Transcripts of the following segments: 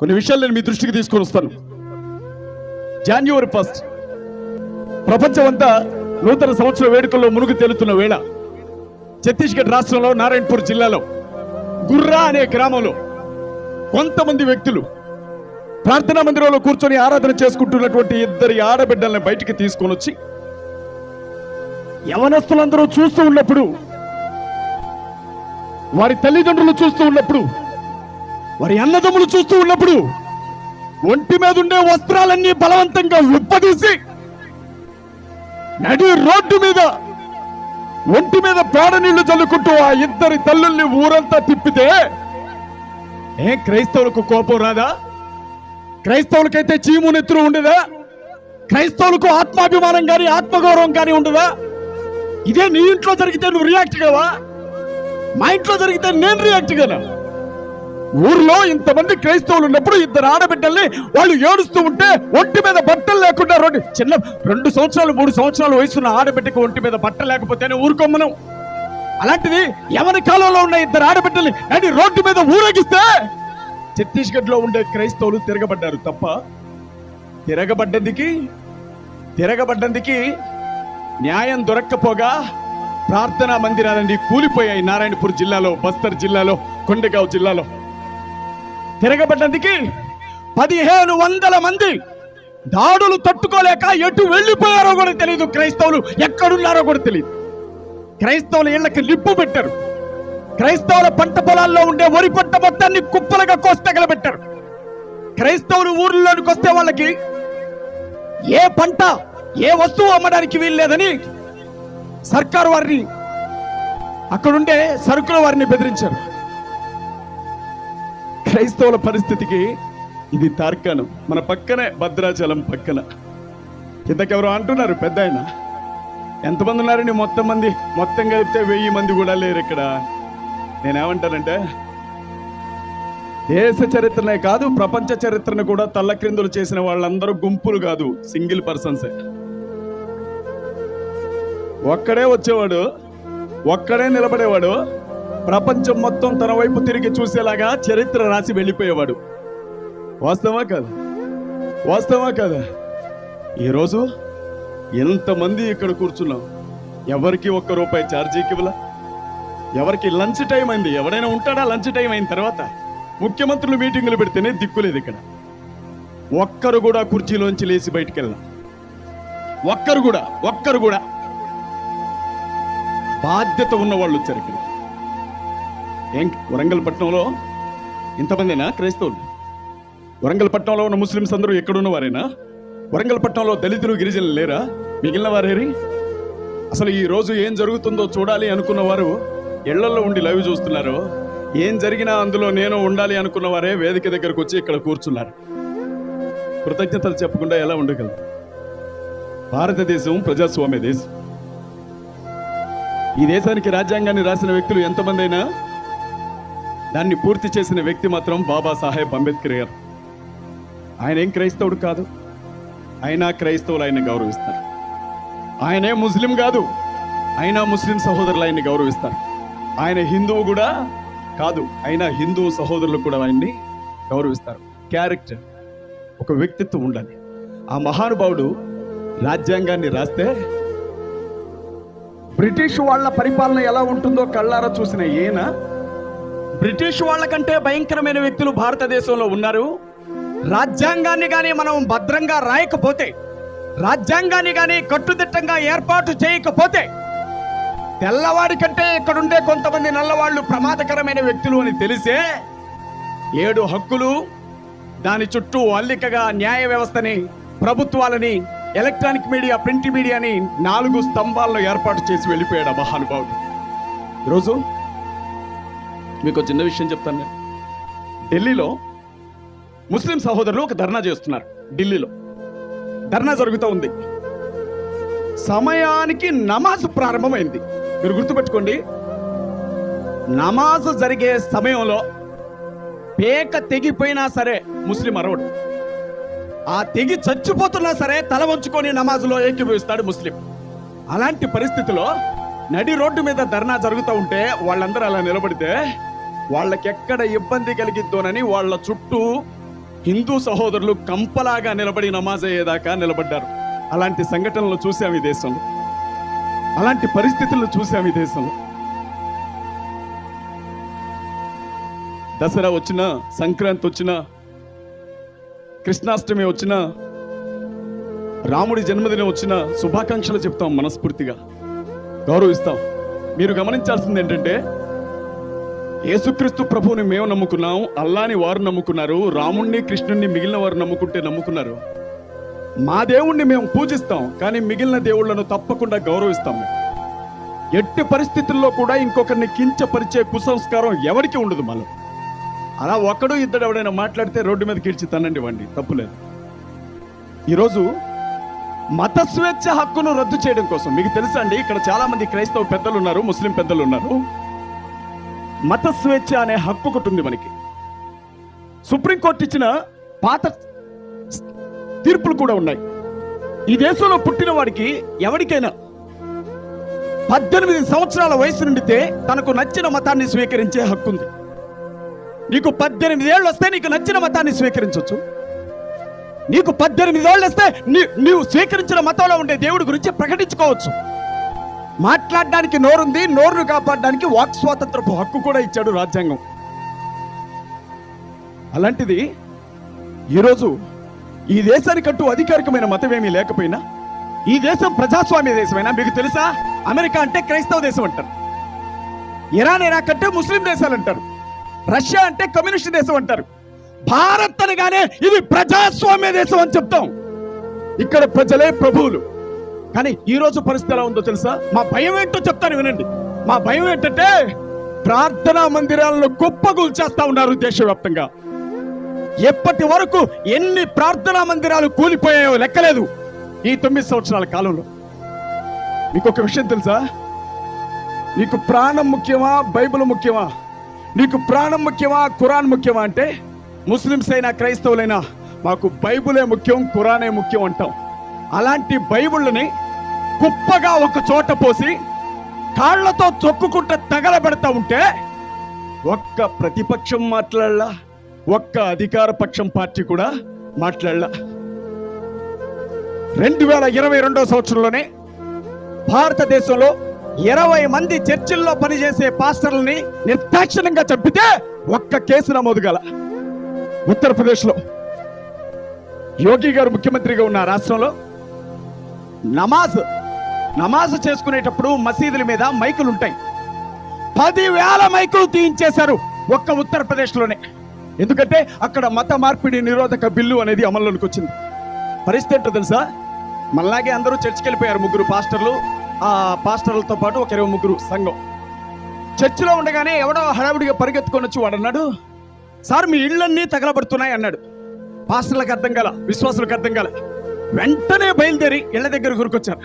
కొన్ని విషయాలు నేను మీ దృష్టికి తీసుకొని వస్తాను. జనవరి 1 ప్రపంచమంతా నూతన సంవత్సర వేడుకల్లో మునుగు తేలుతున్న వేళ ఛత్తీస్గఢ్ రాష్ట్రంలో నారాయణపూర్ జిల్లాలో గుర్రా అనే గ్రామంలో కొంతమంది వ్యక్తులు ప్రార్థనా మందిరంలో కూర్చొని ఆరాధన చేసుకుంటున్నటువంటి ఇద్దరి ఆడబిడ్డల్ని బయటికి తీసుకొని వచ్చి యవనస్తులందరూ చూస్తూ ఉన్నప్పుడు, వారి తల్లిదండ్రులు చూస్తూ ఉన్నప్పుడు, వారి అన్నదమ్ములు చూస్తూ ఉన్నప్పుడు ఒంటి మీద ఉండే వస్త్రాలన్నీ బలవంతంగా విప్పదీసి నడి రోడ్డు మీద ఒంటి మీద పేడ నీళ్లు చల్లుకుంటూ ఆ ఇద్దరి తల్లుల్ని ఊరంతా తిప్పితే క్రైస్తవులకు కోపం రాదా? క్రైస్తవులకైతే చీము నెత్తురు ఉండదా? క్రైస్తవులకు ఆత్మాభిమానం కానీ ఆత్మగౌరవం కానీ ఉండదా? ఇదే నీ ఇంట్లో జరిగితే నువ్వు రియాక్ట్ కావా? మా ఇంట్లో జరిగితే నేను రియాక్ట్ కానా? ఊర్లో ఇంతమంది క్రైస్తవులు ఉన్నప్పుడు ఇద్దరు ఆడబిడ్డల్ని వాళ్ళు ఏడుస్తూ ఉంటే ఒంటి మీద బట్టలు లేకుండా 2 సంవత్సరాలు 3 సంవత్సరాలు వయసున్న ఆడబిడ్డకి ఒంటి మీద బట్ట లేకపోతేనే ఊరుకోమనం. అలాంటిది ఎవరి కాలంలో ఉన్న ఇద్దరు ఆడబిడ్డల్ని నడి రోడ్డు మీద ఊరేగిస్తే ఛత్తీస్గఢ్ లో ఉండే క్రైస్తవులు తిరగబడ్డారు తప్ప తిరగబడ్డందుకి న్యాయం దొరక్కపోగా ప్రార్థనా మందిరాలన్నీ కూలిపోయాయి. నారాయణపూర్ జిల్లాలో, బస్తర్ జిల్లాలో, కొండగావ్ జిల్లాలో తిరగబడ్డందుకి 1500 మంది దాడులు తట్టుకోలేక ఎటు వెళ్ళిపోయారో కూడా తెలియదు. క్రైస్తవులు ఎక్కడున్నారో కూడా తెలియదు. క్రైస్తవుల ఇళ్లకి నిప్పు పెట్టారు. క్రైస్తవుల పంట పొలాల్లో ఉండే వరి పంట మొత్తాన్ని కుప్పలుగా కోసి తగలబెట్టారు. క్రైస్తవులు ఊర్లోనికి వస్తే వాళ్ళకి ఏ పంట ఏ వస్తువు అమ్మడానికి వీల్లేదని సర్కారు వారిని, అక్కడుండే సరుకుల వారిని బెదిరించారు. క్రైస్తవుల పరిస్థితికి ఇది తార్కాణం. మన పక్కనే భద్రాచలం పక్కన ఇంతకెవరో అంటున్నారు, పెద్ద ఆయన ఎంతమంది ఉన్నారండి? మొత్తం కలిపితే 1000 మంది కూడా లేరు ఇక్కడ. నేనేమంటానంటే దేశ చరిత్రనే కాదు ప్రపంచ చరిత్రను కూడా తల్లక్రిందులు చేసిన వాళ్ళందరూ గుంపులు కాదు, సింగిల్ పర్సన్సే. ఒక్కడే వచ్చేవాడు, ఒక్కడే నిలబడేవాడు, ప్రపంచం మొత్తం తన వైపు తిరిగి చూసేలాగా చరిత్ర రాసి వెళ్ళిపోయేవాడు. వాస్తవా కదా? ఈరోజు ఎంతమంది ఇక్కడ కూర్చున్నాం, ఎవరికి ₹1 ఛార్జీకి ఇవ్వలా. ఎవరికి లంచ్ టైం అయింది? ఎవడైనా ఉంటాడా లంచ్ టైం అయిన తర్వాత? ముఖ్యమంత్రులు మీటింగులు పెడితేనే దిక్కులేదు. ఇక్కడ ఒక్కరు కూడా కుర్చీలోంచి లేచి బయటికి వెళ్ళా. ఒక్కరు కూడా బాధ్యత ఉన్న వాళ్ళు వచ్చారు ఇక్కడ. వరంగల్ పట్టణంలో ఇంతమందినా క్రైస్తవులు? వరంగల్ పట్టణంలో ఉన్న ముస్లిమ్స్ అందరూ ఎక్కడున్న వారేనా? వరంగల్ పట్టణంలో దళితులు గిరిజనులు లేరా? మిగిలిన వారేరి? అసలు ఈ రోజు ఏం జరుగుతుందో చూడాలి అనుకున్న వారు ఇళ్లలో ఉండి లైవ్ చూస్తున్నారు. ఏం జరిగినా అందులో నేను ఉండాలి అనుకున్న వారే వేదిక దగ్గరకు వచ్చి ఇక్కడ కూర్చున్నారు. కృతజ్ఞతలు చెప్పకుండా ఎలా ఉండగలరు? భారతదేశం ప్రజాస్వామ్య దేశం. ఈ దేశానికి రాజ్యాంగాన్ని రాసిన వ్యక్తులు ఎంతమంది అయినా దాన్ని పూర్తి చేసిన వ్యక్తి మాత్రం బాబాసాహెబ్ అంబేద్కర్ గారు. ఆయన ఏం క్రైస్తవుడు కాదు, అయినా క్రైస్తవులు ఆయన్ని గౌరవిస్తారు. ఆయనే ముస్లిం కాదు, అయినా ముస్లిం సహోదరులు ఆయన్ని గౌరవిస్తారు. ఆయన హిందువు కూడా కాదు, అయినా హిందూ సహోదరులు కూడా ఆయన్ని గౌరవిస్తారు. క్యారెక్టర్, ఒక వ్యక్తిత్వం ఉండాలి. ఆ మహానుభావుడు రాజ్యాంగాన్ని రాస్తే బ్రిటిష్ వాళ్ళ పరిపాలన ఎలా ఉంటుందో కళ్ళారా చూసిన ఈయన, బ్రిటిష్ వాళ్ళ కంటే భయంకరమైన వ్యక్తులు భారతదేశంలో ఉన్నారు. రాజ్యాంగాన్ని కానీ మనం భద్రంగా రాయకపోతే, రాజ్యాంగాన్ని కానీ కట్టుదిట్టంగా ఏర్పాటు చేయకపోతే, తెల్లవాడి కంటే ఇక్కడుండే కొంతమంది నల్లవాళ్లు ప్రమాదకరమైన వ్యక్తులు అని తెలిసే 7 హక్కులు, దాని చుట్టూ అల్లికగా న్యాయ వ్యవస్థని, ప్రభుత్వాలని, ఎలక్ట్రానిక్ మీడియా, ప్రింట్ మీడియాని 4 స్తంభాల్లో ఏర్పాటు చేసి వెళ్ళిపోయాడు మహానుభావుడు. ఈరోజు మీకు చిన్న విషయం చెప్తాను. నేను ఢిల్లీలో ముస్లిం సహోదరులు ఒక ధర్నా చేస్తున్నారు. ఢిల్లీలో ధర్నా జరుగుతూ ఉంది. సమయానికి నమాజ్ ప్రారంభమైంది. మీరు గుర్తుపెట్టుకోండి, నమాజ్ జరిగే సమయంలో పేక తెగిపోయినా సరే ముస్లిం అరవడు. ఆ తెగి చచ్చిపోతున్నా సరే తల వంచుకొని నమాజ్లో ఏకీభవిస్తాడు ముస్లిం. అలాంటి పరిస్థితిలో నడి రోడ్డు మీద ధర్నా జరుగుతూ ఉంటే వాళ్ళందరూ అలా నిలబడితే వాళ్ళకి ఎక్కడ ఇబ్బంది కలిగిద్దోనని వాళ్ళ చుట్టూ హిందూ సహోదరులు కంపలాగా నిలబడి నమాజ్ అయ్యేదాకా నిలబడ్డారు. అలాంటి సంఘటనలు చూసాం ఈ దేశంలో, అలాంటి పరిస్థితులను చూసాం ఈ దేశంలో. దసరా వచ్చినా, సంక్రాంతి వచ్చినా, కృష్ణాష్టమి వచ్చినా, రాముడి జన్మదినం వచ్చినా శుభాకాంక్షలు చెప్తాం, మనస్ఫూర్తిగా గౌరవిస్తాం. మీరు గమనించాల్సింది ఏంటంటే, యేసుక్రీస్తు ప్రభువుని మేము నమ్ముకున్నాం, అల్లాని వారు నమ్ముకున్నారు, రాముణ్ణి కృష్ణుణ్ణి మిగిలిన వారు నమ్ముకున్నారు. మా దేవుణ్ణి మేము పూజిస్తాం, కానీ మిగిలిన దేవుళ్లను తప్పకుండా గౌరవిస్తాం. ఎట్టి పరిస్థితుల్లో కూడా ఇంకొకరిని కించపరిచే కుసంస్కారం ఎవరికి ఉండదు. మనం అలా ఒకడు ఇద్దరు ఎవడైనా మాట్లాడితే రోడ్డు మీద కీడ్చి తనండి వండి, తప్పులేదు. ఈరోజు మత స్వేచ్ఛ హక్కును రద్దు చేయడం కోసం, మీకు తెలుసా అండి, ఇక్కడ చాలా మంది క్రైస్తవ పెద్దలు ఉన్నారు, ముస్లిం పెద్దలు ఉన్నారు. మత స్వేచ్ఛ అనే హక్కు ఒకటి ఉంది మనకి. సుప్రీంకోర్టు ఇచ్చిన పాత తీర్పులు కూడా ఉన్నాయి. ఈ దేశంలో పుట్టిన వాడికి ఎవరికైనా 18 సంవత్సరాల వయసు నిండితే తనకు నచ్చిన మతాన్ని స్వీకరించే హక్కు ఉంది. నీకు 18 ఏళ్ళు వస్తే నీకు నచ్చిన మతాన్ని స్వీకరించవచ్చు. నీకు 18 ఏళ్ళు వస్తే నీవు స్వీకరించిన మతంలో ఉండే దేవుడి గురించి ప్రకటించుకోవచ్చు. మాట్లాడడానికి నోరుంది, నోరును కాపాడడానికి వాక్ స్వాతంత్రపు హక్కు కూడా ఇచ్చాడు రాజ్యాంగం. అలాంటిది ఈరోజు ఈ దేశానికంటూ అధికారికమైన మతం ఏమీ లేకపోయినా, ఈ దేశం ప్రజాస్వామ్య దేశమైనా, మీకు తెలుసా, అమెరికా అంటే క్రైస్తవ దేశం అంటారు, ఇరాక్ అంటే ముస్లిం దేశాలు అంటారు, రష్యా అంటే కమ్యూనిస్ట్ దేశం అంటారు. భారత్ అనగానే ఇది ప్రజాస్వామ్య దేశం అని చెప్తాం. ఇక్కడ ప్రజలే ప్రభువులు. కానీ ఈ రోజు పరిస్థితి ఎలా ఉందో తెలుసా? మా భయం ఏంటో చెప్తాను వినండి. మా భయం ఏంటంటే, ప్రార్థనా మందిరాలను కుప్పగూల్చేస్తా ఉన్నారు దేశవ్యాప్తంగా. ఎప్పటి వరకు ఎన్ని ప్రార్థనా మందిరాలు కూలిపోయాయో లెక్కలేదు ఈ 9 సంవత్సరాల కాలంలో. మీకు ఒక విషయం తెలుసా? నీకు ప్రాణం ముఖ్యమా, బైబిల్ ముఖ్యమా? నీకు ప్రాణం ముఖ్యమా, ఖురాన్ ముఖ్యమా అంటే, ముస్లింస్ అయినా క్రైస్తవులైనా మాకు బైబిలే ముఖ్యం, ఖురానే ముఖ్యం అంటాం. అలాంటి బైబిల్ని కుప్పగా ఒక చోట పోసి కాళ్లతో చొక్కుకుంటే తగలబెడతా ఉంటే ఒక్క ప్రతిపక్షం మాట్లాడలా, ఒక్క అధికార పక్షం పార్టీ కూడా మాట్లాడలా. 2022 సంవత్సరంలోనే భారతదేశంలో 20 మంది చర్చిల్లో పనిచేసే పాస్టర్లని నిర్దాక్షిణ్యంగా చంపితే ఒక్క కేసు నమోదు గల. ఉత్తరప్రదేశ్లో యోగి గారు ముఖ్యమంత్రిగా ఉన్న రాష్ట్రంలో నమాజ్ చేసుకునేటప్పుడు మసీదుల మీద మైకులు ఉంటాయి. 10,000 మైకులు తీయించేశారు ఒక్క ఉత్తరప్రదేశ్లోనే. ఎందుకంటే అక్కడ మత మార్పిడి నిరోధక బిల్లు అనేది అమల్లోకి వచ్చింది. పరిస్థితి ఏంటో తెలుసా? మళ్ళాగే అందరూ చర్చికి వెళ్ళిపోయారు. 3 పాస్టర్లు, ఆ పాస్టర్లతో పాటు ఒక 23 సంఘం. చర్చిలో ఉండగానే ఎవడో హడావిడిగా పరిగెత్తుకొని వచ్చి వాడు అన్నాడు, సార్ మీ ఇళ్ళన్నీ తగలబడుతున్నాయి అన్నాడు. పాస్టర్లకు అర్థం కాల, విశ్వాసులకు అర్థం కాల. వెంటనే బయలుదేరి ఇళ్ల దగ్గర గురికొచ్చారు.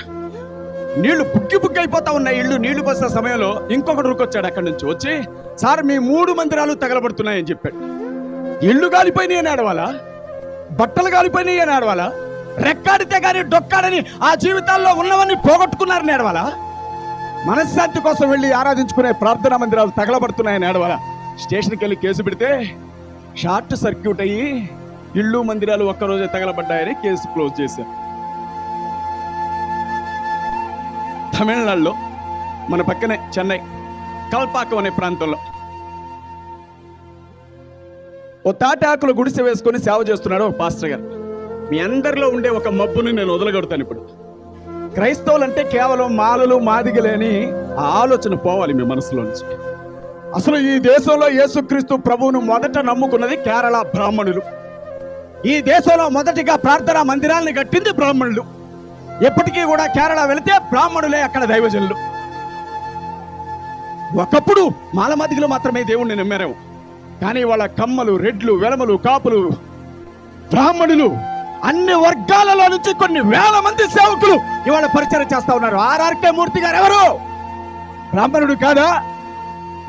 నీళ్లు బుక్కి అయిపోతా ఉన్నాయి. నీళ్లు పోసే సమయంలో ఇంకొకటి ఉరికొచ్చాడు. అక్కడి నుంచి వచ్చి, సార్ మీ 3 మందిరాలు తగలబడుతున్నాయని చెప్పాడు. ఇళ్ళు కాలిపోయినాయి అని ఆడవాలా, బట్టలు కాలిపోయినాయి అని ఆడవాలా, రెక్కాడితే గాని డొక్కాడని ఆ జీవితాల్లో ఉన్నవన్నీ పోగొట్టుకున్నారని ఆడవాలా, మనశ్శాంతి కోసం వెళ్ళి ఆరాధించుకునే ప్రార్థనా మందిరాలు తగలబడుతున్నాయని ఆడవాలా. స్టేషన్కి వెళ్ళి కేసు పెడితే షార్ట్ సర్క్యూట్ అయ్యి ఇళ్ళు మందిరాలు ఒక్కరోజే తగలబడ్డాయని కేసు క్లోజ్ చేశారు. తమిళనాడులో మన పక్కనే చెన్నై కల్పాకం అనే ప్రాంతంలో ఓ తాటాకులు గుడిసె వేసుకొని సేవ చేస్తున్నాడు ఒక పాస్టర్ గారు. మీ అందరిలో ఉండే ఒక మబ్బుని నేను వదలగొడతాను ఇప్పుడు. క్రైస్తవులంటే కేవలం మాలలు మాదిగలేని ఆ ఆలోచన పోవాలి మీ మనసులో నుంచి. అసలు ఈ దేశంలో యేసుక్రీస్తు ప్రభువును మొదట నమ్ముకున్నది కేరళ బ్రాహ్మణులు. ఈ దేశంలో మొదటిగా ప్రార్థనా మందిరాలను కట్టింది బ్రాహ్మణులు. ఎప్పటికీ కూడా కేరళ వెళితే బ్రాహ్మణులే అక్కడ దైవజనులు. ఒకప్పుడు మాలమాదిగలు మాత్రమే దేవుణ్ణి నమ్మారేమో, కానీ వాళ్ళ కమ్మలు, రెడ్లు, వెలమలు, కాపులు, బ్రాహ్మణులు, అన్ని వర్గాలలో నుంచి కొన్ని వేల మంది సేవకులు ఇవాళ పరిచయం చేస్తా ఉన్నారు. ఆర్ఆర్కే మూర్తి గారు ఎవరు? బ్రాహ్మణుడు కాదా?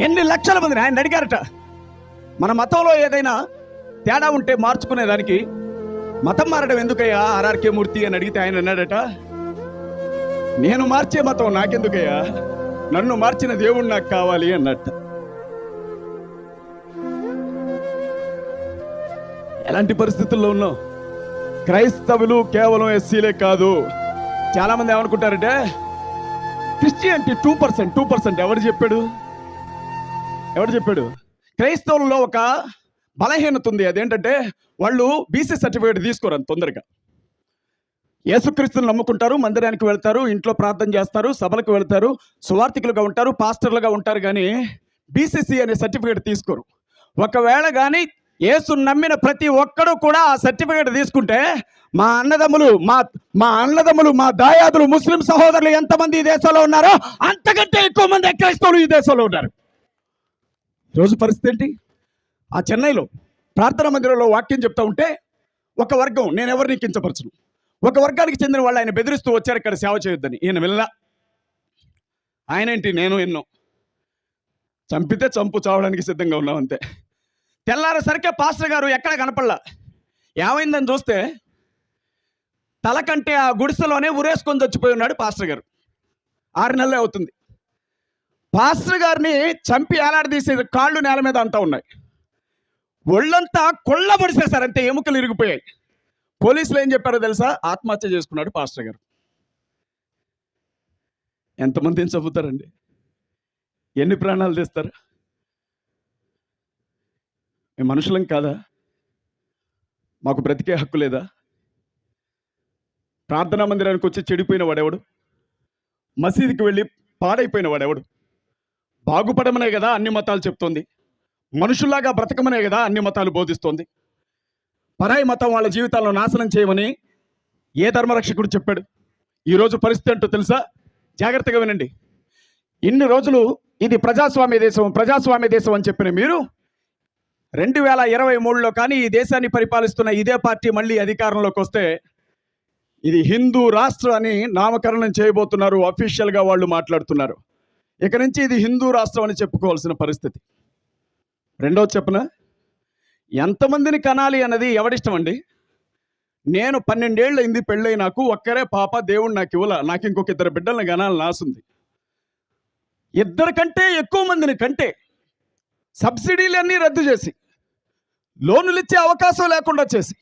ఎన్ని లక్షల మందిని ఆయన అడిగారట. మన మతంలో ఏదైనా తేడా ఉంటే మార్చుకునేదానికి మతం మారడం ఎందుకయ్యా ఆర్ఆర్కే మూర్తి అని అడిగితే ఆయన అన్నాడట, నేను మార్చే మతం నాకెందుకయ్యా, నన్ను మార్చిన దేవుడు నాకు కావాలి అన్నట్టు. ఎలాంటి పరిస్థితుల్లో ఉన్నాం? క్రైస్తవులు కేవలం ఎస్సీలే కాదు. చాలా మంది ఏమనుకుంటారంటే క్రిస్టియానిటీ 2%. ఎవరు చెప్పాడు? క్రైస్తవుల్లో ఒక బలహీనత ఉంది. అదేంటంటే వాళ్ళు బీసీ సర్టిఫికేట్ తీసుకోరు అంత తొందరగా. యేసుక్రీస్తుని నమ్ముకుంటారు, మందిరానికి వెళ్తారు, ఇంట్లో ప్రార్థన చేస్తారు, సభలకు వెళ్తారు, సువార్థికులుగా ఉంటారు, పాస్టర్లుగా ఉంటారు, కానీ బీసీసీ అనే సర్టిఫికేట్ తీసుకోరు. ఒకవేళ కానీ యేసు నమ్మిన ప్రతి ఒక్కడు కూడా ఆ సర్టిఫికేట్ తీసుకుంటే మా అన్నదమ్ములు మా దాయాదులు ముస్లిం సహోదరులు ఎంతమంది ఈ దేశంలో ఉన్నారో అంతకంటే ఎక్కువ మంది క్రైస్తవులు ఈ దేశంలో ఉన్నారు. రోజు పరిస్థితి ఏంటి? ఆ చెన్నైలో ప్రార్థనా మందిరంలో వాక్యం చెప్తా ఉంటే ఒక వర్గం, నేను ఎవరిని కించపరచను, ఒక వర్గానికి చెందిన వాళ్ళు ఆయన బెదిరిస్తూ వచ్చారు ఇక్కడ సేవ చేయొద్దని. ఈయన వెళ్ళా. ఆయనేంటి, నేను ఎన్నో చంపితే చంపు, చావడానికి సిద్ధంగా ఉన్నాం అంతే. తెల్లారేసరికే పాస్టర్ గారు ఎక్కడ కనపడలా. ఏమైందని చూస్తే తల కంటే ఆ గుడిసెలోనే ఉరేసుకొని చచ్చిపోయి ఉన్నాడు పాస్టర్ గారు. 6 నెలలే అవుతుంది. పాస్టర్ గారిని చంపి ఏలాడదీసే కాళ్ళు నేల మీద అంతా ఉన్నాయి. ఒళ్ళంతా కొల్లబడిసేసారు, అంతే, ఎముకలు ఇరిగిపోయాయి. పోలీసులు ఏం చెప్పారో తెలుసా? ఆత్మహత్య చేసుకున్నాడు పాస్టర్ గారు. ఎంతమందిని చంపుతారండి? ఎన్ని ప్రాణాలు తీస్తారు? మేము మనుషులం కాదా? మాకు బ్రతికే హక్కు లేదా? ప్రార్థనా మందిరానికి వచ్చి చెడిపోయిన వాడెవడు? మసీదుకి వెళ్ళి పాడైపోయిన వాడెవడు? బాగుపడమనే కదా అన్ని మతాలు చెప్తోంది. మనుషుల్లాగా బ్రతకమనే కదా అన్ని మతాలు బోధిస్తోంది. పరాయి మతం వాళ్ళ జీవితాలను నాశనం చేయమని ఏ ధర్మరక్షకుడు చెప్పాడు? ఈరోజు పరిస్థితి అంటూ తెలుసా? జాగ్రత్తగా వినండి. ఇన్ని రోజులు ఇది ప్రజాస్వామ్య దేశం అని చెప్పిన మీరు 2023లో కానీ ఈ దేశాన్ని పరిపాలిస్తున్న ఇదే పార్టీ మళ్ళీ అధికారంలోకి వస్తే ఇది హిందూ రాష్ట్రం అని నామకరణం చేయబోతున్నారు. అఫీషియల్గా వాళ్ళు మాట్లాడుతున్నారు. ఇక నుంచి ఇది హిందూ రాష్ట్రం అని చెప్పుకోవాల్సిన పరిస్థితి. రెండోది చెప్పనా, ఎంతమందిని కనాలి అన్నది ఎవడిష్టం అండి? నేను 12 ఏళ్ళు అయింది పెళ్ళై, నాకు ఒక్కరే పాప, దేవుడు నాకు ఇవ్వాల, నాకు ఇంకొక 2 బిడ్డలను కనాలని ఆశుంది. 2 కంటే ఎక్కువ మందిని కంటే సబ్సిడీలన్నీ రద్దు చేసి, లోనులు ఇచ్చే అవకాశం లేకుండా చేసి,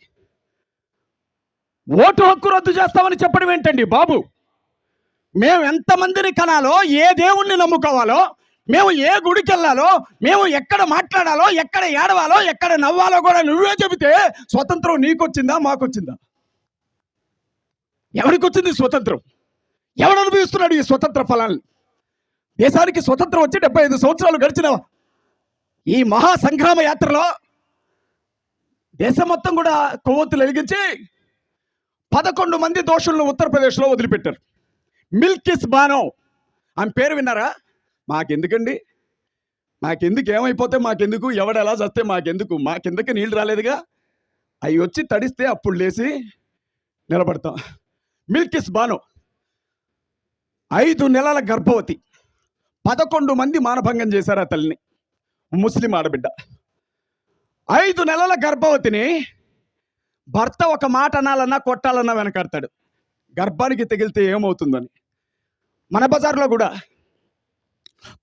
ఓటు హక్కు రద్దు చేస్తామని చెప్పడం ఏంటండి బాబు? మేము ఎంతమందిని కనాలో, ఏ దేవుణ్ణి నమ్ముకోవాలో, మేము ఏ గుడికి వెళ్ళాలో, మేము ఎక్కడ మాట్లాడాలో, ఎక్కడ ఏడవాలో, ఎక్కడ నవ్వాలో కూడా నువ్వే చెబితే స్వతంత్రం నీకొచ్చిందా మాకొచ్చిందా? ఎవరికి వచ్చింది స్వతంత్రం? ఎవడు అనుభవిస్తున్నాడు ఈ స్వతంత్ర ఫలాన్ని? దేశానికి స్వతంత్రం వచ్చి 75 సంవత్సరాలు గడిచిన ఈ మహా సంగ్రామ యాత్రలో దేశం మొత్తం కూడా కొవ్వొత్తులు వెలిగించి 11 మంది దోషులను ఉత్తరప్రదేశ్లో వదిలిపెట్టారు. మిల్కిస్ బానో, ఆమె పేరు విన్నారా? మాకెందుకండి, మాకెందుకు, ఏమైపోతే మాకెందుకు, ఎవడెలా చస్తే మాకెందుకు, మా కిందకి నీళ్ళు రాలేదుగా, అవి వచ్చి తడిస్తే అప్పుడు లేచి నిలబడతాం. మిల్కిస్ బానో 5 నెలల గర్భవతి, 11 మంది మానభంగం చేశారు ఆ తల్లిని, ముస్లిం ఆడబిడ్డ. 5 నెలల గర్భవతిని భర్త ఒక మాట అనాలన్నా కొట్టాలన్నా వెనకాడతాడు, గర్భానికి తగిలితే ఏమవుతుందని. మన బజార్లో కూడా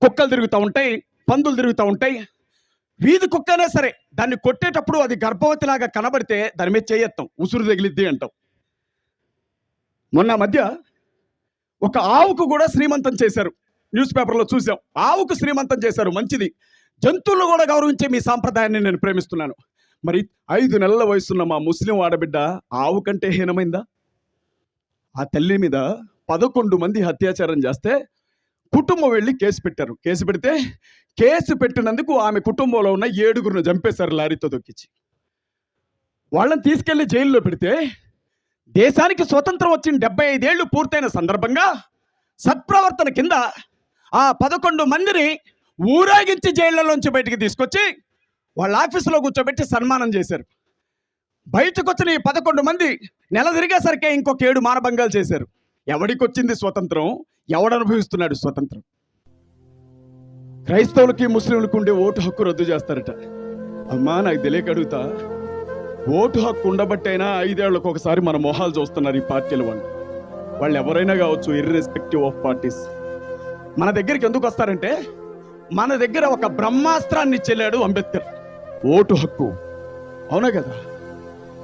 కుక్కలు తిరుగుతూ ఉంటాయి, పందులు తిరుగుతూ ఉంటాయి. వీధి కుక్కనే సరే దాన్ని కొట్టేటప్పుడు అది గర్భవతిలాగా కనబడితే దాని మీద చేయెత్తాం, ఉసురు తగిలిద్ది అంటాం. మొన్న మధ్య ఒక ఆవుకు కూడా శ్రీమంతం చేశారు, న్యూస్ పేపర్లో చూసాం. ఆవుకు శ్రీమంతం చేశారు, మంచిది. జంతువులను కూడా గౌరవించే మీ సాంప్రదాయాన్ని నేను ప్రేమిస్తున్నాను. మరి 5 నెలల వయసున్న మా ముస్లిం ఆడబిడ్డ ఆవు కంటే హీనమైందా? ఆ తల్లి మీద 11 మంది అత్యాచారం చేస్తే కుటుంబం వెళ్ళి కేసు పెట్టారు. కేసు పెడితే కేసు పెట్టినందుకు ఆమె కుటుంబంలో ఉన్న 7గురిని చంపేశారు లారీతో దొక్కించి. వాళ్ళని తీసుకెళ్లి జైల్లో పెడితే దేశానికి స్వతంత్రం వచ్చిన 75 ఏళ్ళు పూర్తయిన సందర్భంగా సత్ప్రవర్తన కింద ఆ 11 మందిని ఊరేగించి జైళ్లలోంచి బయటికి తీసుకొచ్చి వాళ్ళ ఆఫీసులో కూర్చోబెట్టి సన్మానం చేశారు. బయటకు వచ్చిన ఈ 11 మంది నెల తిరిగేసరికి ఇంకొక 7 మానభంగాలు చేశారు. ఎవడికి వచ్చింది స్వతంత్రం? ఎవడు అనుభవిస్తున్నాడు స్వతంత్రం? క్రైస్తవులకి ముస్లింలకు ఉండే ఓటు హక్కు రద్దు చేస్తారట. అమ్మా, నాకు తెలియక అడుగుతా, ఓటు హక్కు ఉండబట్టైనా 5 ఏళ్లకు ఒకసారి మన మొహాలు చూస్తున్నారు ఈ పార్టీల వాళ్ళు ఎవరైనా కావచ్చు, ఇర్రెస్పెక్టివ్ ఆఫ్ పార్టీస్. మన దగ్గరికి ఎందుకు వస్తారంటే మన దగ్గర ఒక బ్రహ్మాస్త్రాన్ని చెల్లాడు అంబేద్కర్, ఓటు హక్కు. అవునా కదా?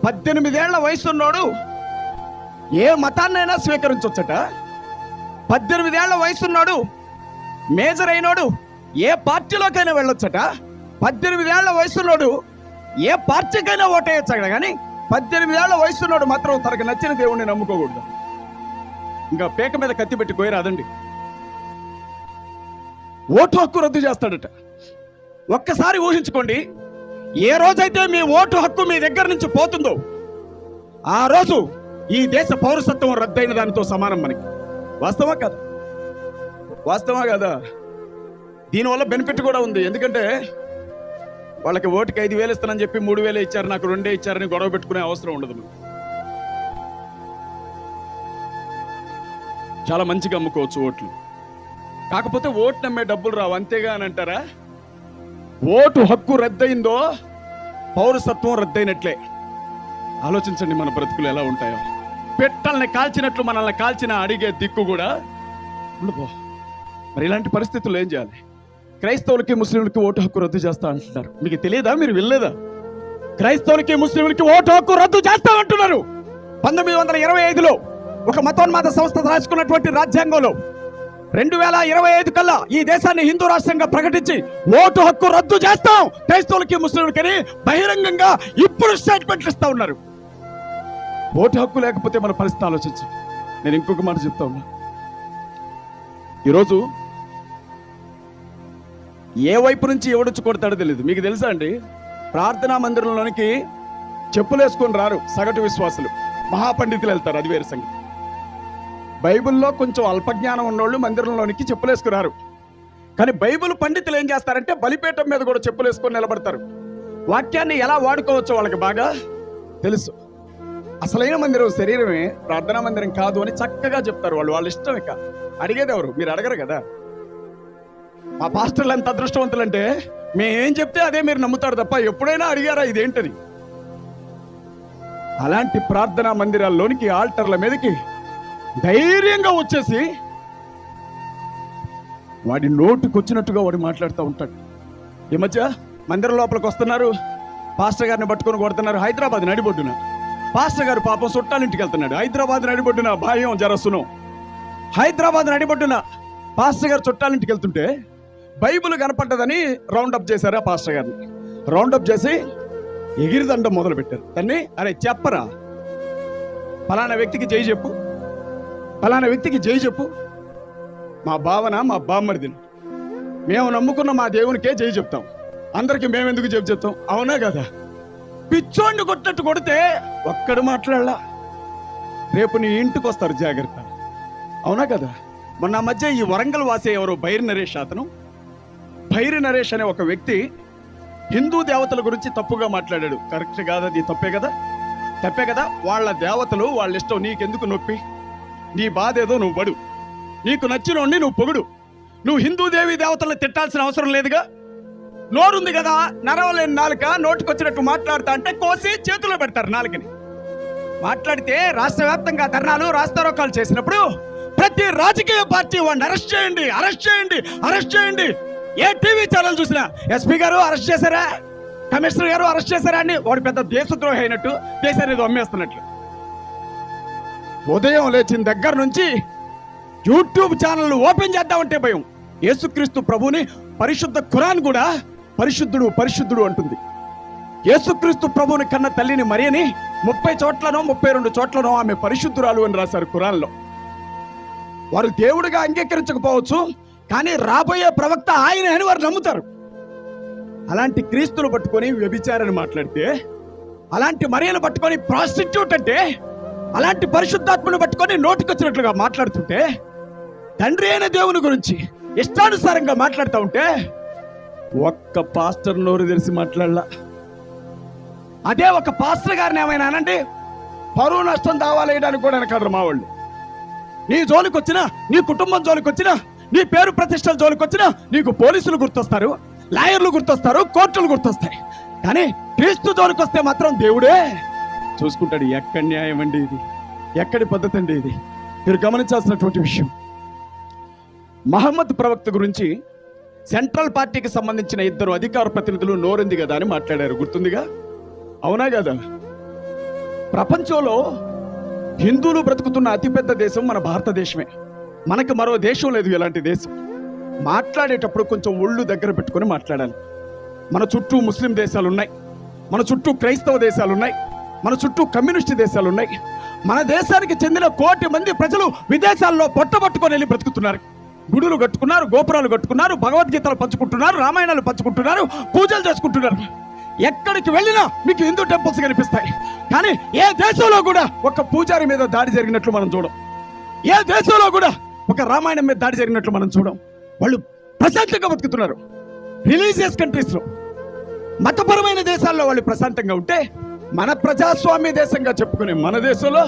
18 ఏళ్ల వయసున్నోడు ఏ మతాన్నైనా స్వీకరించవచ్చట. 18 ఏళ్ల వయసున్నాడు మేజర్ అయినోడు ఏ పార్టీలోకైనా వెళ్ళొచ్చట. 18 ఏళ్ల వయసున్నాడు ఏ పార్టీకైనా ఓటేయచ్చట. కానీ 18 ఏళ్ల వయసున్నాడు మాత్రం తనకు నచ్చిన దేవుణ్ణి నమ్ముకోకూడదు. ఇంకా పేక మీద కత్తి పెట్టి కోయరాదండి. ఓటు హక్కు రద్దు చేస్తాడట. ఒక్కసారి ఊహించుకోండి, ఏ రోజైతే మీ ఓటు హక్కు మీ దగ్గర నుంచి పోతుందో ఆ రోజు ఈ దేశ పౌరసత్వం రద్దయిన దానితో సమానం. మనకి వాస్తవా కదా? వాస్తవా కదా? దీనివల్ల బెనిఫిట్ కూడా ఉంది. ఎందుకంటే వాళ్ళకి ఓటుకి 5,000 ఇస్తానని చెప్పి 3,000 ఇచ్చారు, నాకు 2 ఇచ్చారని గొడవ పెట్టుకునే అవసరం ఉండదు. చాలా మంచిగా అమ్ముకోవచ్చు ఓట్లు. కాకపోతే ఓటు నమ్మే డబ్బులు రావు, అంతేగా అని అంటారా? ఓటు హక్కు రద్దయిందో పౌరసత్వం రద్దయినట్లే. ఆలోచించండి మన బ్రతుకులు ఎలా ఉంటాయో. పెట్టల్ని కాల్చినట్లు మనల్ని కాల్చిన అడిగే దిక్కు కూడా ఉండదు. మరి ఇలాంటి పరిస్థితుల్లో ఏం చేయాలి? క్రైస్తవులకి ముస్లింలకి ఓటు హక్కు రద్దు చేస్తా అంటున్నారు. మీకు తెలియదా? మీరు వెళ్ళలేదా? క్రైస్తవులకి ముస్లింలకి ఓటు హక్కు రద్దు చేస్తామంటున్నారు. 1925లో ఒక మతోన్మాద సంస్థ రాసుకున్నటువంటి రాజ్యాంగంలో 2025 కల్లా ఈ దేశాన్ని హిందూ రాష్ట్రంగా ప్రకటించి ఓటు హక్కు రద్దు చేస్తాం క్రైస్తవులకి ముస్లింలకి బహిరంగంగా ఇప్పుడు స్టేట్మెంట్లు ఇస్తా ఉన్నారు. ఓటు హక్కు లేకపోతే మన పరిస్థితి ఆలోచించండి. నేను ఇంకొక మాట చెప్తా ఉన్నా. ఈరోజు ఏ వైపు నుంచి ఎవడొచ్చి కొడతాడో తెలియదు. మీకు తెలుసా అండి, ప్రార్థనా మందిరంలోనికి చెప్పులు వేసుకొని రారు సగటు విశ్వాసులు, మహాపండితులు వెళ్తారు, అది వేరే సంగతి. బైబిల్లో కొంచెం అల్పజ్ఞానం ఉన్నోళ్ళు మందిరంలోనికి చెప్పులు వేసుకున్నారు. కానీ బైబిల్ పండితులు ఏం చేస్తారంటే బలిపీఠం మీద కూడా చెప్పులు వేసుకొని నిలబడతారు. వాక్యాన్ని ఎలా వాడుకోవచ్చో వాళ్ళకి బాగా తెలుసు. అసలైన మందిరం శరీరమే, ప్రార్థనా మందిరం కాదు అని చక్కగా చెప్తారు వాళ్ళు. వాళ్ళ ఇష్టం. ఇక అడిగేది ఎవరు? మీరు అడగరు కదా. మా పాస్టర్లు ఎంత అదృష్టవంతులంటే మేమేం చెప్తే అదే మీరు నమ్ముతారు తప్ప ఎప్పుడైనా అడిగారా ఇదేంటని? అలాంటి ప్రార్థనా మందిరాల్లోనికి ఆల్టర్ల మీదకి ధైర్యంగా వచ్చేసి వాడి నోటుకు వచ్చినట్టుగా వాడు మాట్లాడుతూ ఉంటాడు. ఈ మధ్య మందిరం లోపలికి వస్తున్నారు, పాస్టర్ గారిని పట్టుకొని కొడుతున్నారు. హైదరాబాద్ నడిబొడ్డున పాస్టర్ గారు పాపం చుట్టాలింటికి వెళ్తున్నాడు. హైదరాబాద్ నడిబొడ్డున భయం జరస్సును. హైదరాబాద్ నడిబొడ్డున పాస్టర్ గారు చుట్టాలింటికి వెళ్తుంటే బైబిల్ కనపడ్డదని రౌండప్ చేశారు. ఆ పాస్టర్ గారిని రౌండప్ చేసి ఎగిరిదండం మొదలు పెట్టారు. దాన్ని అరే చెప్పరా, ఫలానా వ్యక్తికి జై చెప్పు, ఫలానా వ్యక్తికి జై చెప్పు. మా భావన మా బామ్మరిదిని మేము నమ్ముకున్న మా దేవునికే జై చెప్తాం, అందరికి మేమెందుకు చెప్తాం? అవునా కదా? పిచ్చోండి కొట్టినట్టు కొడితే ఒక్కడు మాట్లాడలా. రేపు నీ ఇంటికి వస్తారు, జాగ్రత్త. అవునా కదా? మొన్న మధ్య ఈ వరంగల్ వాసే ఎవరు బైరి నరేష్, అతను బైరి నరేష్ అనే ఒక వ్యక్తి హిందూ దేవతల గురించి తప్పుగా మాట్లాడాడు. కరెక్ట్ కాదు, అది తప్పే కదా? తప్పే కదా? వాళ్ళ దేవతలు వాళ్ళ ఇష్టం, నీకెందుకు నొప్పి? నీ బాధ ఏదో నువ్వు పడు, నీకు నచ్చినోడిని నువ్వు పొగుడు. నువ్వు హిందూ దేవి దేవతలను తిట్టాల్సిన అవసరం లేదుగా. నోరుంది కదా, నరవలేని నాలుక, నోటుకొచ్చినట్టు మాట్లాడుతా అంటే కోసి చేతిలో పెడతారు నాలుకని. మాట్లాడితే రాష్ట్ర వ్యాప్తంగా ధర్నాలు రాస్తారోకాలు చేసినప్పుడు ప్రతి రాజకీయ పార్టీ వాడిని అరెస్ట్ చేయండి, అరెస్ట్ చేయండి, అరెస్ట్ చేయండి. ఏ టీవీ ఛానల్ చూసినా ఎస్పీ గారు అరెస్ట్ చేశారా, కమిషనర్ గారు అరెస్ట్ చేశారా అని వాడు పెద్ద దేశద్రోహి అయినట్టు, దేశాన్ని ఏదో అమ్మేస్తున్నట్లు. ఉదయం లేచిన దగ్గర నుంచి యూట్యూబ్ ఛానల్ ఓపెన్ చేద్దామంటే భయం. యేసుక్రీస్తు ప్రభుని పరిశుద్ధ ఖురాన్ కూడా పరిశుద్ధుడు పరిశుద్ధుడు అంటుంది. యేసుక్రీస్తు ప్రభుని కన్న తల్లిని మరియని 30 చోట్లనో 32 చోట్లనో ఆమె పరిశుద్ధురాలు అని రాశారు ఖురాన్లో. వారు దేవుడిగా అంగీకరించకపోవచ్చు, కానీ రాబోయే ప్రవక్త ఆయన అని వారు నమ్ముతారు. అలాంటి క్రీస్తును పట్టుకొని వ్యభిచారాన్ని మాట్లాడితే, అలాంటి మరియను పట్టుకొని ప్రాస్టిట్యూట్ అంటే, అలాంటి పరిశుద్ధాత్మను పట్టుకొని నోటికొచ్చినట్లుగా మాట్లాడుతుంటే, తండ్రి అయిన దేవుని గురించి ఇష్టానుసారంగా మాట్లాడుతూ ఉంటే ఒక్క పాస్టర్ నోరు తెరిచి మాట్లాడలా. అదే ఒక పాస్టర్ గారిని ఏమైనా అనండి, పరువు నష్టం దావాలేయడానికి కూడా వెనకాడరు మా వాళ్ళు. నీ జోలికి వచ్చినా, నీ కుటుంబం జోలికి వచ్చినా, నీ పేరు ప్రతిష్టల జోలికి వచ్చినా నీకు పోలీసులు గుర్తొస్తారు, లాయర్లు గుర్తొస్తారు, కోర్టులు గుర్తొస్తాయి. కానీ క్రీస్తు జోలికి వస్తే మాత్రం దేవుడే చూసుకుంటాడు. ఎక్కడి న్యాయం అండి ఇది? ఎక్కడి పద్ధతి అండి ఇది? మీరు గమనించాల్సినటువంటి విషయం. మహమ్మద్ ప్రవక్త గురించి సెంట్రల్ పార్టీకి సంబంధించిన 2 అధికార ప్రతినిధులు నోరుంది కదా అని మాట్లాడారు, గుర్తుందిగా? అవునా కదా? ప్రపంచంలో హిందువులు బ్రతుకుతున్న అతిపెద్ద దేశం మన భారతదేశమే. మనకు మరో దేశం లేదు ఇలాంటి దేశం. మాట్లాడేటప్పుడు కొంచెం ఒళ్ళు దగ్గర పెట్టుకొని మాట్లాడాలి. మన చుట్టూ ముస్లిం దేశాలు ఉన్నాయి, మన చుట్టూ క్రైస్తవ దేశాలు ఉన్నాయి, మన చుట్టూ కమ్యూనిస్ట్ దేశాలు ఉన్నాయి. మన దేశానికి చెందిన 1 కోటి మంది ప్రజలు విదేశాల్లో పొట్టబట్టుకొని వెళ్ళి బ్రతుకుతున్నారు. గుడులు కట్టుకున్నారు, గోపురాలు కట్టుకున్నారు, భగవద్గీతలు పంచుకుంటున్నారు, రామాయణాలు పంచుకుంటున్నారు, పూజలు చేసుకుంటున్నారు. ఎక్కడికి వెళ్ళినా మీకు హిందూ టెంపుల్స్ కనిపిస్తాయి. కానీ ఏ దేశంలో కూడా ఒక పూజారి మీద దాడి జరిగినట్లు మనం చూడం. ఏ దేశంలో కూడా ఒక రామాయణం మీద దాడి జరిగినట్లు మనం చూడం. వాళ్ళు ప్రశాంతంగా బతుకుతున్నారు. రిలీజియస్ కంట్రీస్లో, మతపరమైన దేశాల్లో వాళ్ళు ప్రశాంతంగా ఉంటే, మన ప్రజాస్వామ్య దేశంగా చెప్పుకునే మన దేశంలో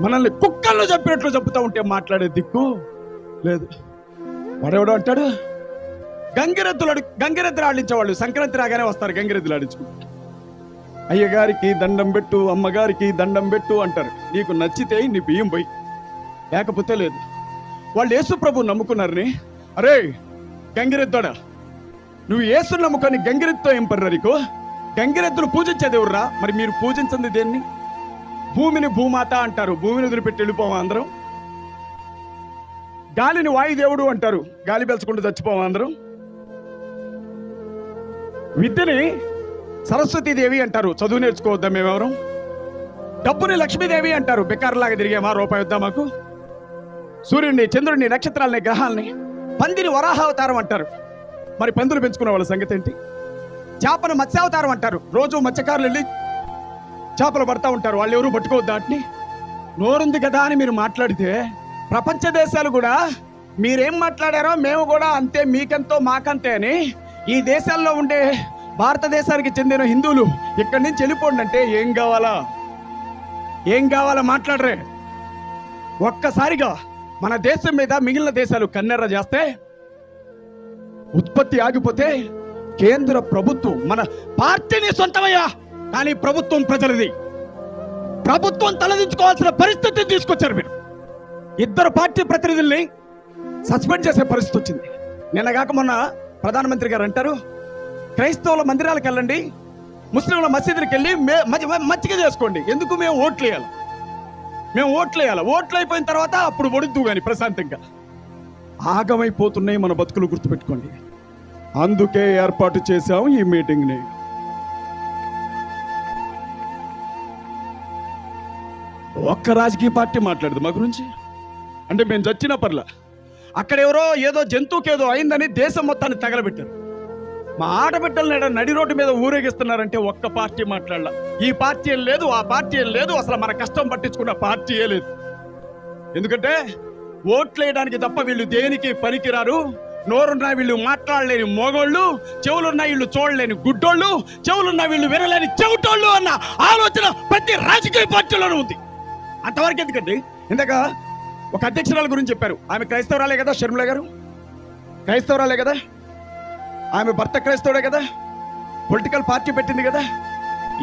మనల్ని కుక్కల్లో చంపినట్లు చంపుతూ ఉంటే మాట్లాడే దిక్కు లేదు. వాడెవడో అంటాడు గంగిరెద్దులు ఆడించేవాళ్ళు సంక్రాంతి రాగానే వస్తారు గంగిరెద్దులు ఆడించుకుంటారు. అయ్యగారికి దండం పెట్టు, అమ్మగారికి దండం పెట్టు అంటారు. నీకు నచ్చితే నీ బియ్యం పోయి, లేకపోతే లేదు. వాళ్ళు యేసు ప్రభు నమ్ముకున్నారని, అరే గంగిరెద్దోడా, నువ్వు యేసుని నమ్ముకొని గంగిరెద్దుతో ఏం పర్రా నీకు? గంగిరెద్దులు పూజించేది ఎవర్రా? మరి మీరు పూజించింది దేన్ని? భూమిని భూమాత అంటారు. భూమిని వదిలిపెట్టి వెళ్ళిపోవా అందరం? గాలిని వాయుదేవుడు అంటారు. గాలి పెంచకుండా చచ్చిపోవా అందరం? విద్యని సరస్వతీదేవి అంటారు. చదువు నేర్చుకోవద్దా మేమెవరం? డబ్బుని లక్ష్మీదేవి అంటారు. బెకారులాగా తిరిగామా? రూపాయి వద్దా మాకు? సూర్యుడిని, చంద్రుడిని, నక్షత్రాలని, గ్రహాలని, పందిని వరాహావతారం అంటారు. మరి పందులు పెంచుకునే వాళ్ళ సంగతి ఏంటి? చేపను మత్స్యావతారం అంటారు. రోజు మత్స్యకారులు వెళ్ళి చేపలు పడతా ఉంటారు. వాళ్ళు ఎవరు పట్టుకోవద్దా వాటిని? నోరుంది కదా అని మీరు మాట్లాడితే ప్రపంచ దేశాలు కూడా మీరేం మాట్లాడారో మేము కూడా అంతే, మీకెంతో మాకంతే అని ఈ దేశాల్లో ఉండే భారతదేశానికి చెందిన హిందువులు ఇక్కడి నుంచి వెళ్ళిపోండి అంటే ఏం కావాలా మాట్లాడరే. ఒక్కసారిగా మన దేశం మీద మిగిలిన దేశాలు కన్నెర్ర చేస్తే, ఉత్పత్తి ఆగిపోతే, కేంద్ర ప్రభుత్వం మన పార్టీని సొంతమయ్యా కానీ ప్రభుత్వం ప్రజలది, ప్రభుత్వం తలదించుకోవాల్సిన పరిస్థితిని తీసుకొచ్చారు మీరు. 2 పార్టీ ప్రతినిధుల్ని సస్పెండ్ చేసే పరిస్థితి వచ్చింది. నిన్నగాక మొన్న ప్రధానమంత్రి గారు అంటారు, క్రైస్తవుల మందిరాలకు వెళ్ళండి, ముస్లింల మసీదులకు వెళ్ళి మచ్చిక చేసుకోండి. ఎందుకు? మేము ఓట్లు వేయాలి. ఓట్లు అయిపోయిన తర్వాత అప్పుడు ఒడుద్దు కానీ ప్రశాంతంగా. ఆగమైపోతున్నాయి మన బతుకులు, గుర్తుపెట్టుకోండి. అందుకే ఏర్పాటు చేశాం ఈ మీటింగ్ని. ఒక్క రాజకీయ పార్టీ మాట్లాడదు మా గురించి అంటే మేము చచ్చిన పర్ల. అక్కడెవరో ఏదో జంతువుకి ఏదో అయిందని దేశం మొత్తాన్ని తగలబెట్టారు. మా ఆడబిడ్డలను నడి రోడ్డు మీద ఊరేగిస్తున్నారంటే ఒక్క పార్టీ మాట్లాడాల. ఈ పార్టీ ఏం లేదు, ఆ పార్టీ ఏం లేదు, అసలు మన కష్టం పట్టించుకున్న పార్టీయే లేదు. ఎందుకంటే ఓట్లు వేయడానికి తప్ప వీళ్ళు దేనికి పనికిరారు. నోరున్నా వీళ్ళు మాట్లాడలేని మోగోళ్ళు, చెవులున్నా వీళ్ళు చూడలేని గుడ్డోళ్ళు, చెవులున్నా వీళ్ళు వినలేని చెవిటోళ్ళు అన్న ఆలోచన ప్రతి రాజకీయ పార్టీలోనూ ఉంది. అంతవరకు ఎందుకండి? ఇందాక ఒక అధ్యక్షురాల గురించి చెప్పారు. ఆమె క్రైస్తవరాలే కదా, షర్మిల గారు క్రైస్తవరాలే కదా, ఆమె భర్త క్రైస్తవుడే కదా, పొలిటికల్ పార్టీ పెట్టింది కదా.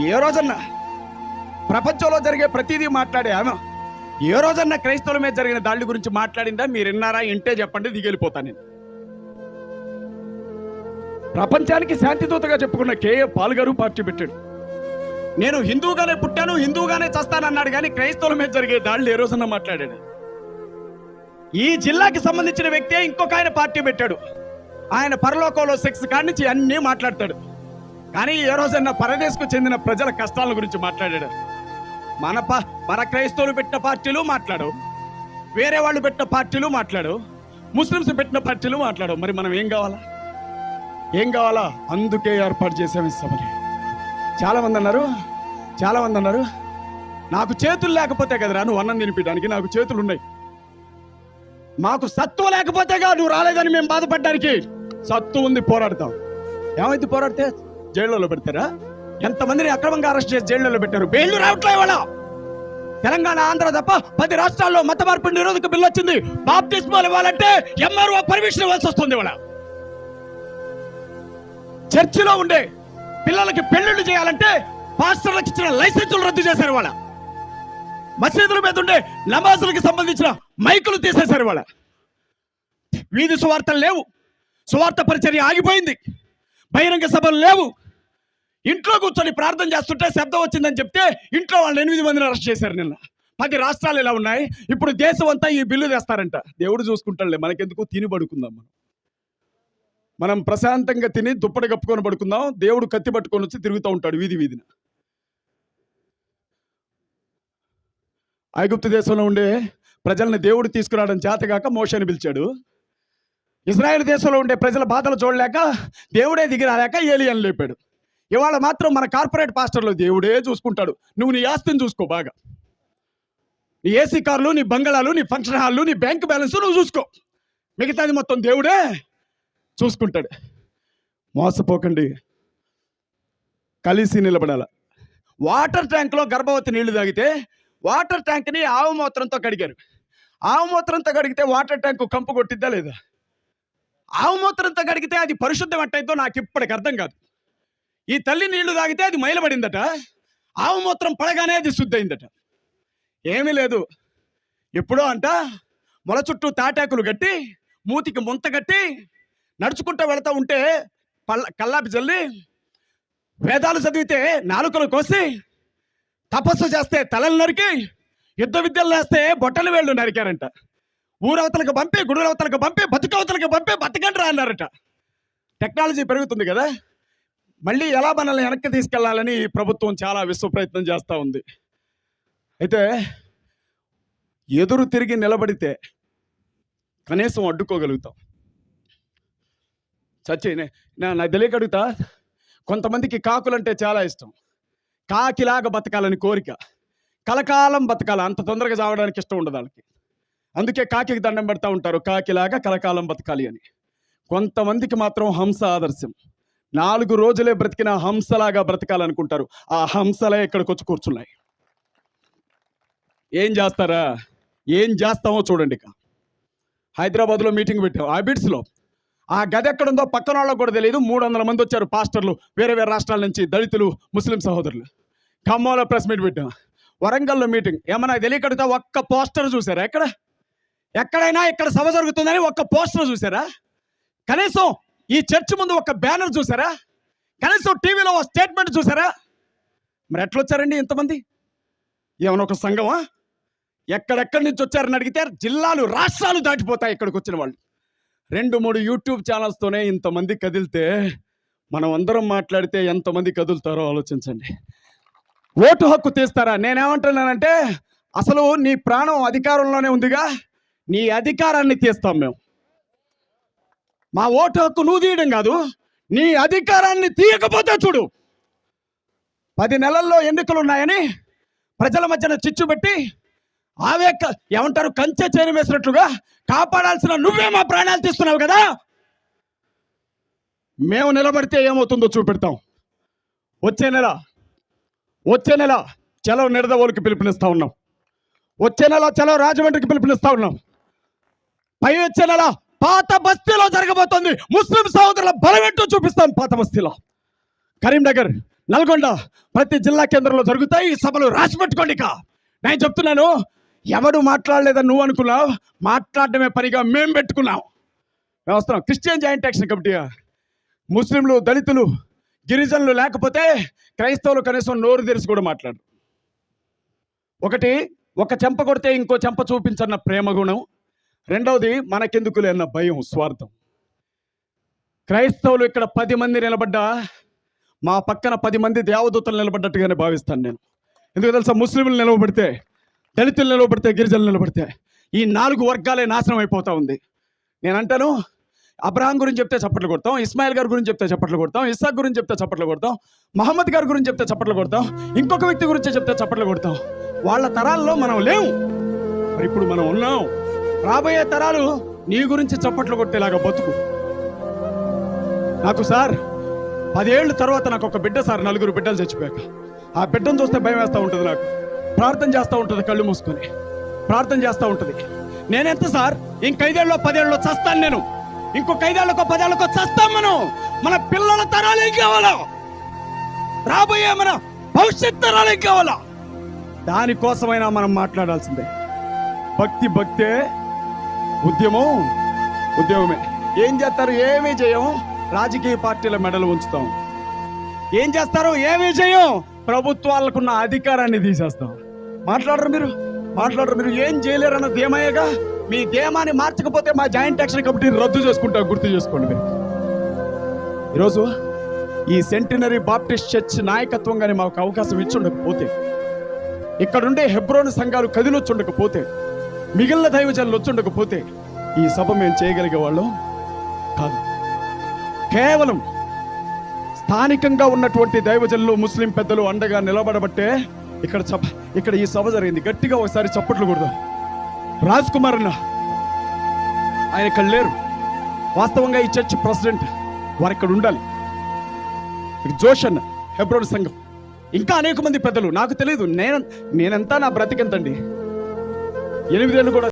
ఏ రోజన్నా ప్రపంచంలో జరిగే ప్రతిదీ మాట్లాడే ఆమె ఏ రోజన్నా క్రైస్తవుల మీద జరిగిన దాడి గురించి మాట్లాడిందా? మీరు విన్నారా? ఇంటే చెప్పండి, దిగెళ్ళిపోతాను నేను. ప్రపంచానికి శాంతిదూతగా చెప్పుకున్న కేఏ పాల్ గారు పార్టీ పెట్టాడు. నేను హిందూగానే పుట్టాను, హిందూగానే చస్తానన్నాడు. కానీ క్రైస్తవుల మీద జరిగే దాడులు ఏ రోజన్నా మాట్లాడాడు? ఈ జిల్లాకి సంబంధించిన వ్యక్తే ఇంకొక ఆయన పార్టీ పెట్టాడు. ఆయన పరలోకంలో సెక్స్ కాడి నుంచి అన్నీ మాట్లాడతాడు. కానీ ఏ రోజన్నా పరదేశకు చెందిన ప్రజల కష్టాల గురించి మాట్లాడాడు? మన క్రైస్తవులు పెట్టిన పార్టీలు మాట్లాడు, వేరే వాళ్ళు పెట్టిన పార్టీలు మాట్లాడు, ముస్లిమ్స్ పెట్టిన పార్టీలు మాట్లాడు. మరి మనం ఏం కావాలా? అందుకే ఏర్పాటు చేసాం ఈ సభని. చాలా మంది అన్నారు నాకు చేతులు లేకపోతే కదరా నువ్వు అన్నం తినిపించడానికి. నాకు చేతులు ఉన్నాయి. మాకు సత్తువ లేకపోతేగా నువ్వు రాలేదని మేము బాధపడ్డానికి. సత్తు ఉంది, పోరాడతాం. ఏమైంది పోరాడితే? జైళ్ళలో పెడతారా? ఎంతమందిని అక్రమంగా అరెస్ట్ చేసి జైళ్ళలో పెట్టారు. బెయిల్ రావట్లే వాళ్ళ. తెలంగాణ, ఆంధ్ర తప్ప 10 రాష్ట్రాల్లో మత మార్పు నిరోధక బిల్లు వచ్చింది. బాప్టిస్మాలు ఇవ్వాలంటే ఎంఆర్ఓ పర్మిషన్ ఇవ్వాల్సి వస్తుంది. వాళ్ళ చర్చిలో ఉండే పిల్లలకి పెళ్లిళ్ళు చేయాలంటే పాస్టర్లకు ఇచ్చిన లైసెన్సులు రద్దు చేశారు. వాళ్ళ మసీదుల మీద ఉండే నమాజులకు సంబంధించిన మైకులు తీసేశారు. వాళ్ళ వీధి సువార్తలు లేవు, సువార్త పరిచర్య ఆగిపోయింది, బహిరంగ సభలు లేవు. ఇంట్లో కూర్చొని ప్రార్థన చేస్తుంటే శబ్దం వచ్చిందని చెప్తే ఇంట్లో వాళ్ళు 8 మందిని అరెస్ట్ చేశారు నిన్న. 10 రాష్ట్రాలు ఇలా ఉన్నాయి. ఇప్పుడు దేశం అంతా ఈ బిల్లు తెస్తారంట. దేవుడు చూసుకుంటాడులే, మనకెందుకు, తిని పడుకుందాం. మనం ప్రశాంతంగా తిని దుప్పటి కప్పుకొని పడుకుందాం. దేవుడు కత్తి పట్టుకొని వచ్చి తిరుగుతూ ఉంటాడు వీధి వీధిన. ఐగుప్తు దేశంలో ఉండే ప్రజల్ని దేవుడు తీసుకురావడం చేతగాక మోషేని పిలిచాడు. ఇజ్రాయెల్ దేశంలో ఉండే ప్రజల బాధలు చూడలేక దేవుడే దిగి రాలేక ఏలియాను లేపాడు. ఇవాళ మాత్రం మన కార్పొరేట్ పాస్టర్లు దేవుడే చూసుకుంటాడు. నువ్వు నీ ఆస్తిని చూసుకో బాగా, నీ ఏసీ కార్లు, నీ బంగళాలు, నీ ఫంక్షన్ హాల్లు, నీ బ్యాంక్ బ్యాలెన్స్ నువ్వు చూసుకో, మిగతాది మొత్తం దేవుడే చూసుకుంటాడు. మోసపోకండి, కలిసి నిలబడాల. వాటర్ ట్యాంక్లో గర్భవతి నీళ్లు తాగితే వాటర్ ట్యాంక్ని ఆవు మూత్రంతో కడిగారు. ఆవు మూత్రంతో కడిగితే వాటర్ ట్యాంకు కంపు కొట్టిద్దా లేదా? ఆవు మూత్రంతో కడిగితే అది పరిశుద్ధం ఎట్టయితో నాకు ఇప్పటికి అర్థం కాదు. ఈ తల్లి నీళ్లు తాగితే అది మైలబడిందట, ఆవు మూత్రం పడగానే అది శుద్ధయిందట. ఏమీ లేదు, ఎప్పుడో అంట మొల చుట్టూ తాటాకులు కట్టి మూతికి ముంత కట్టి నడుచుకుంటూ వెళతా ఉంటే కల్లాపి చల్లి వేదాలు చదివితే నాలుకలు కోసి తపస్సు చేస్తే తలలు నరికి యుద్ధ విద్యలు వేస్తే బొట్టలు వేళ్ళు నరికారంట. ఊరవతలకు పంపి, గుడులవతలకు పంపి, బతుకవతలకు పంపి బతకండ్రా అన్నారట. టెక్నాలజీ పెరుగుతుంది కదా, మళ్ళీ ఎలా మనల్ని వెనక్కి తీసుకెళ్లాలని ప్రభుత్వం చాలా విశ్వ ప్రయత్నం చేస్తూ ఉంది. అయితే ఎదురు తిరిగి నిలబడితే కనీసం అడ్డుకోగలుగుతాం. నాకు తెలియక అడుగుతా, కొంతమందికి కాకులంటే చాలా ఇష్టం. కాకిలాగా బతకాలని కోరిక, కలకాలం బతకాలి, అంత తొందరగా చావడానికి ఇష్టం ఉండదు వాళ్ళకి. అందుకే కాకికి దండం పెడతా ఉంటారు, కాకిలాగా కలకాలం బతకాలి అని. కొంతమందికి మాత్రం హంస ఆదర్శం. 4 రోజులే బ్రతికిన హంసలాగా బ్రతకాలనుకుంటారు. ఆ హంసలే ఇక్కడికి వచ్చి కూర్చున్నాయి. ఏం చేస్తారా, ఏం చేస్తామో చూడండి. ఇక హైదరాబాద్లో మీటింగ్ పెట్టాం, హ్యాబిట్స్లో. ఆ గది ఎక్కడుందో పక్కన వాళ్ళకు కూడా తెలియదు. 300 మంది వచ్చారు పాస్టర్లు, వేరే వేరే రాష్ట్రాల నుంచి, దళితులు, ముస్లిం సహోదరులు. ఖమ్మంలో ప్రెస్ మీట్ పెట్టాం. వరంగల్లో మీటింగ్. ఏమన్నా తెలియకడుగుతా, ఒక్క పోస్టర్ చూసారా? ఎక్కడైనా ఇక్కడ సభ జరుగుతుందని ఒక్క పోస్టర్ చూసారా? కనీసం ఈ చర్చ్ ముందు ఒక బ్యానర్ చూసారా? కనీసం టీవీలో ఒక స్టేట్మెంట్ చూసారా? మరి ఎట్లొచ్చారండి ఇంతమంది? ఏమన్నా ఒక సంఘమా? ఎక్కడెక్కడి నుంచి వచ్చారని అడిగితే జిల్లాలు, రాష్ట్రాలు దాటిపోతాయి ఇక్కడికి వచ్చిన వాళ్ళు. 2-3 యూట్యూబ్ ఛానల్స్తోనే ఇంతమంది కదిలితే మనం అందరం మాట్లాడితే ఎంతమంది కదులుతారో ఆలోచించండి. ఓటు హక్కు తీస్తారా? నేనేమంటున్నానంటే, అసలు నీ ప్రాణం అధికారంలోనే ఉందిగా, నీ అధికారాన్ని తీస్తాం మేము. మా ఓటు హక్కు నువ్వు తీయడం కాదు, నీ అధికారాన్ని తీయకపోతే చూడు. 10 నెలల్లో ఎన్నికలు ఉన్నాయని ప్రజల మధ్యన చిచ్చు పెట్టి ఏమంటారు, కంచె చేరి వేసినట్లుగా కాపాడాల్సిన నువ్వే మా ప్రాణాలు తీస్తున్నావు కదా. మేము నిలబడితే ఏమవుతుందో చూపెడతాం. వచ్చే నెల చలో నిడదవోలుకి పిలుపునిస్తా ఉన్నాం. వచ్చే నెల చలో రాజమండ్రికి పిలుపునిస్తా ఉన్నాం. పై వచ్చే నెల పాత బస్తీలో జరగబోతోంది. ముస్లిం సహోదరుల బలమేంటో చూపిస్తాం. పాత బస్తీలో, కరీంనగర్, నల్గొండ, ప్రతి జిల్లా కేంద్రంలో జరుగుతాయి ఈ సభలు. రాసి పెట్టుకోండి. నేను చెప్తున్నాను, ఎవడు మాట్లాడలేదని నువ్వు అనుకున్నావు, మాట్లాడడమే పనిగా మేము పెట్టుకున్నాం. మేము వస్తున్నాం. క్రిస్టియన్ జాయింట్ యాక్షన్ కమిటీ, ముస్లింలు, దళితులు, గిరిజనులు లేకపోతే క్రైస్తవులు కనీసం నోరు తెరిచి కూడా మాట్లాడు. ఒక చెంప కొడితే ఇంకో చెంప చూపించన్న ప్రేమ గుణం. రెండవది, మనకెందుకులే అన్న భయం, స్వార్థం. క్రైస్తవులు ఇక్కడ 10 మంది నిలబడ్డా మా పక్కన 10 మంది దేవదూతలు నిలబడ్డట్టుగానే భావిస్తాను నేను. ఎందుకు తెలుసా? ముస్లింలు నిలవబడితే, దళితులు నిలవబడితే, గిరిజనులు నిలబడితే ఈ 4 వర్గాలే నాశనం అయిపోతూ ఉంది. నేను అంటాను, అబ్రహాం గురించి చెప్తే చప్పట్లు కొడతాం, ఇస్మాయిల్ గారి గురించి చెప్తే చప్పట్లు కొడతాం, ఇస్సాక్ గురించి చెప్తే చప్పట్లు కొడతాం, మహమ్మద్ గారి గురించి చెప్తే చప్పట్లు కొడతాం, ఇంకొక వ్యక్తి గురించి చెప్తే చప్పట్లు కొడతాం. వాళ్ళ తరాల్లో మనం లేవు, మరి ఇప్పుడు మనం ఉన్నాం. రాబోయే తరాలు నీ గురించి చప్పట్లు కొట్టేలాగా బతుకు. నాకు సార్ 10 ఏళ్ళ తర్వాత నాకు ఒక బిడ్డ సార్, 4 బిడ్డలు చచ్చిపోయాక. ఆ బిడ్డను చూస్తే భయం వేస్తూ ఉంటుంది నాకు. ప్రార్థన చేస్తూ ఉంటుంది, కళ్ళు మూసుకొని ప్రార్థన చేస్తూ ఉంటుంది. నేనెంత సార్, ఇంక 5 ఏళ్ళలో 10 ఏళ్ళలో చస్తాను నేను. ఇంకొక 5 ఏళ్ళకో 10 ఏళ్ళకో చస్తాం మనం. మన పిల్లల తరాలు ఏం కావాలా? రాబోయే మన భవిష్యత్ తరాలు ఏం కావాలా? దానికోసమైనా మనం మాట్లాడాల్సిందే. భక్తే, ఉద్యమమే. ఏం చేస్తారు? ఏమీ చేయము. రాజకీయ పార్టీల మెడలు ఉంచుతాం. ఏం చేస్తారు? ఏమీ చేయం. ప్రభుత్వాలకున్న అధికారాన్ని తీసేస్తాం. మాట్లాడరు మీరు ఏం చేయలేరన్న ధీమయ్యగా. మీ ధీమాన్ని మార్చకపోతే మా జాయింట్ యాక్షన్ కమిటీని రద్దు చేసుకుంటాం. గుర్తు చేసుకోండి మీరు. ఈరోజు ఈ సెంటినరీ బాప్టిస్ట్ చర్చ్ నాయకత్వం కానీ మాకు అవకాశం ఇచ్చి ఉండకపోతే, ఇక్కడుండే హెబ్రోన్ సంఘాలు కదిలొచ్చి ఉండకపోతే, మిగిలిన దైవజనులు వచ్చి ఉండకపోతే ఈ సభ మేము చేయగలిగే వాళ్ళం కాదు. కేవలం స్థానికంగా ఉన్నటువంటి దైవజనులు, ముస్లిం పెద్దలు అండగా నిలబడబట్టే ఇక్కడ ఈ సభ జరిగింది. గట్టిగా ఒకసారి చప్పట్లు కొడదాం. రాజ్ కుమార్ అన్న, ఆయన ఇక్కడ లేరు. వాస్తవంగా ఈ చర్చ్ ప్రెసిడెంట్, వారు ఇక్కడ ఉండాలి. జోష్ అన్న, హెబ్రోన్ సంఘం, ఇంకా అనేక మంది పెద్దలు. నాకు తెలియదు నేనంతా, నా బ్రతికెంతండి. 8 ఏళ్ళు కూడా